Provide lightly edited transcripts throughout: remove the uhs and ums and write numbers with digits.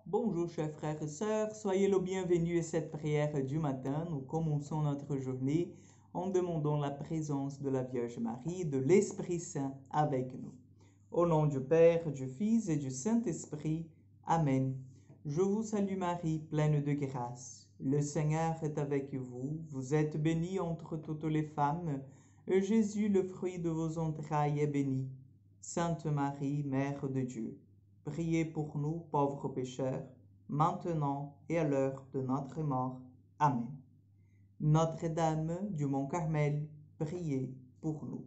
Bonjour chers frères et sœurs, soyez le bienvenu à cette prière du matin. Nous commençons notre journée en demandant la présence de la Vierge Marie et de l'Esprit Saint avec nous. Au nom du Père, du Fils et du Saint-Esprit. Amen. Je vous salue Marie, pleine de grâce. Le Seigneur est avec vous. Vous êtes bénie entre toutes les femmes, et Jésus, le fruit de vos entrailles, est béni. Sainte Marie, Mère de Dieu, priez pour nous, pauvres pécheurs, maintenant et à l'heure de notre mort. Amen. Notre-Dame du Mont Carmel, priez pour nous.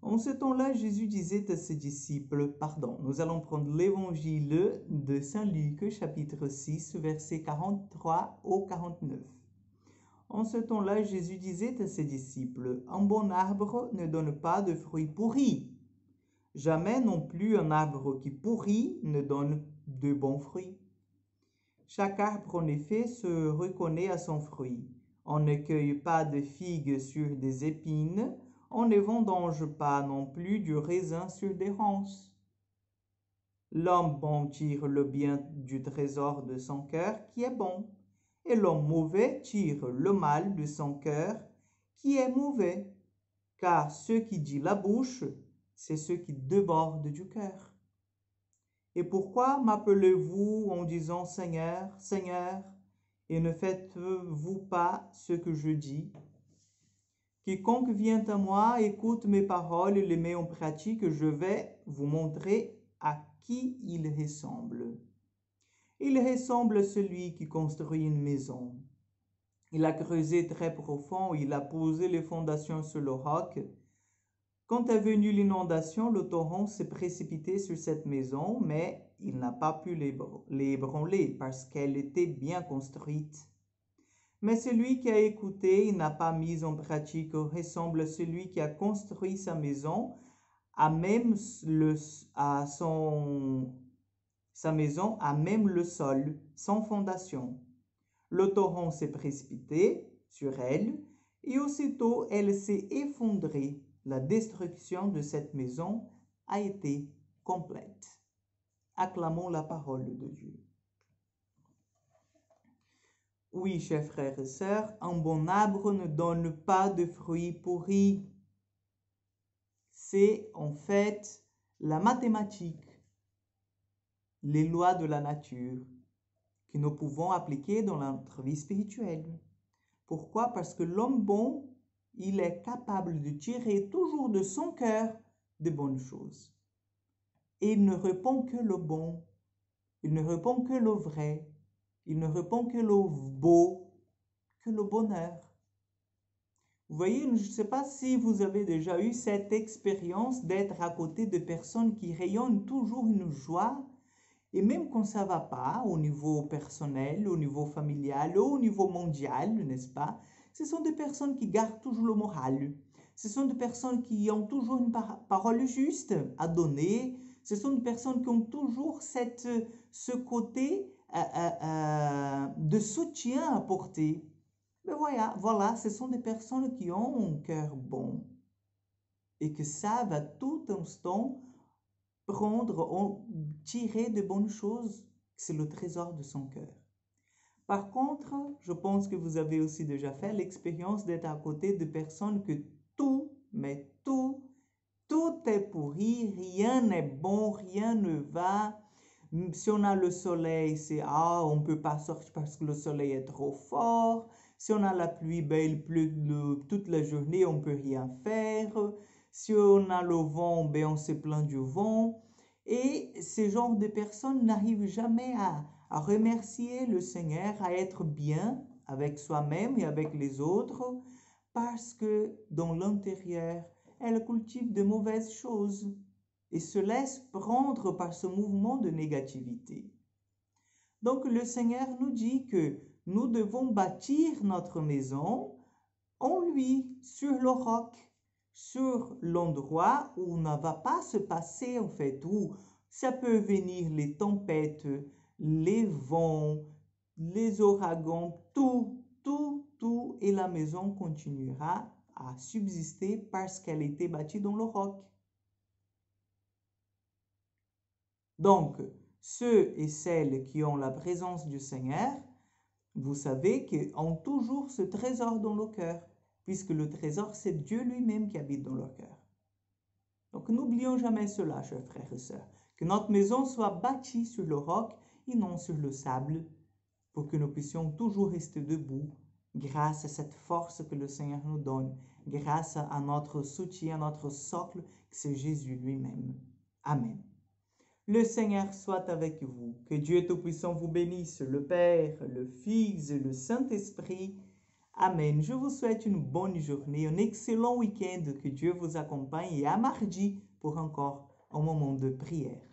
En ce temps-là, Jésus disait à ses disciples, nous allons prendre l'évangile de Saint Luc, chapitre 6, versets 43 au 49. En ce temps-là, Jésus disait à ses disciples, un bon arbre ne donne pas de fruits pourris. Jamais non plus un arbre qui pourrit ne donne de bons fruits. Chaque arbre, en effet, se reconnaît à son fruit. On ne cueille pas de figues sur des épines, on ne vendange pas non plus du raisin sur des ronces. L'homme bon tire le bien du trésor de son cœur qui est bon, et l'homme mauvais tire le mal de son cœur qui est mauvais, car ce qui dit la bouche, c'est ce qui déborde du cœur. Et pourquoi m'appelez-vous en disant Seigneur, Seigneur, et ne faites-vous pas ce que je dis? Quiconque vient à moi, écoute mes paroles et les met en pratique, je vais vous montrer à qui il ressemble. Il ressemble à celui qui construit une maison. Il a creusé très profond, il a posé les fondations sur le roc. Quand est venue l'inondation, le torrent s'est précipité sur cette maison, mais il n'a pas pu l'ébranler parce qu'elle était bien construite. Mais celui qui a écouté et n'a pas mis en pratique ressemble à celui qui a construit sa maison sa maison à même le sol, sans fondation. Le torrent s'est précipité sur elle et aussitôt elle s'est effondrée. La destruction de cette maison a été complète. Acclamons la parole de Dieu. Oui, chers frères et sœurs, un bon arbre ne donne pas de fruits pourris. C'est en fait la mathématique, les lois de la nature que nous pouvons appliquer dans notre vie spirituelle. Pourquoi? Parce que l'homme bon, il est capable de tirer toujours de son cœur de bonnes choses. Et il ne répond que le bon, il ne répond que le vrai, il ne répond que le beau, que le bonheur. Vous voyez, je ne sais pas si vous avez déjà eu cette expérience d'être à côté de personnes qui rayonnent toujours une joie, et même quand ça ne va pas, au niveau personnel, au niveau familial, au niveau mondial, n'est-ce pas? Ce sont des personnes qui gardent toujours le moral. Ce sont des personnes qui ont toujours une parole juste à donner. Ce sont des personnes qui ont toujours ce côté de soutien à porter. Mais voilà, ce sont des personnes qui ont un cœur bon et qui savent à tout instant tirer de bonnes choses. C'est le trésor de son cœur. Par contre, je pense que vous avez aussi déjà fait l'expérience d'être à côté de personnes que tout est pourri, rien n'est bon, rien ne va. Si on a le soleil, c'est on ne peut pas sortir parce que le soleil est trop fort. Si on a la pluie, il pleut toute la journée, on ne peut rien faire. Si on a le vent, on se plaint du vent. Et ce genre de personnes n'arrivent jamais à remercier le Seigneur, à être bien avec soi-même et avec les autres, parce que dans l'intérieur, elles cultivent de mauvaises choses et se laissent prendre par ce mouvement de négativité. Donc le Seigneur nous dit que nous devons bâtir notre maison en lui, sur le roc, sur l'endroit où ne va pas se passer, en fait, où ça peut venir les tempêtes, les vents, les ouragans, tout, et la maison continuera à subsister parce qu'elle était bâtie dans le roc. Donc, Ceux et celles qui ont la présence du Seigneur, vous savez qu'ils ont toujours ce trésor dans leur cœur, puisque le trésor, c'est Dieu lui-même qui habite dans leur cœur. Donc n'oublions jamais cela, chers frères et sœurs, que notre maison soit bâtie sur le roc et non sur le sable, pour que nous puissions toujours rester debout grâce à cette force que le Seigneur nous donne, grâce à notre soutien, à notre socle, que c'est Jésus lui-même. Amen. Le Seigneur soit avec vous, que Dieu Tout-Puissant vous bénisse, le Père, le Fils et le Saint-Esprit. Amen. Je vous souhaite une bonne journée, un excellent week-end, que Dieu vous accompagne et à mardi pour encore un moment de prière.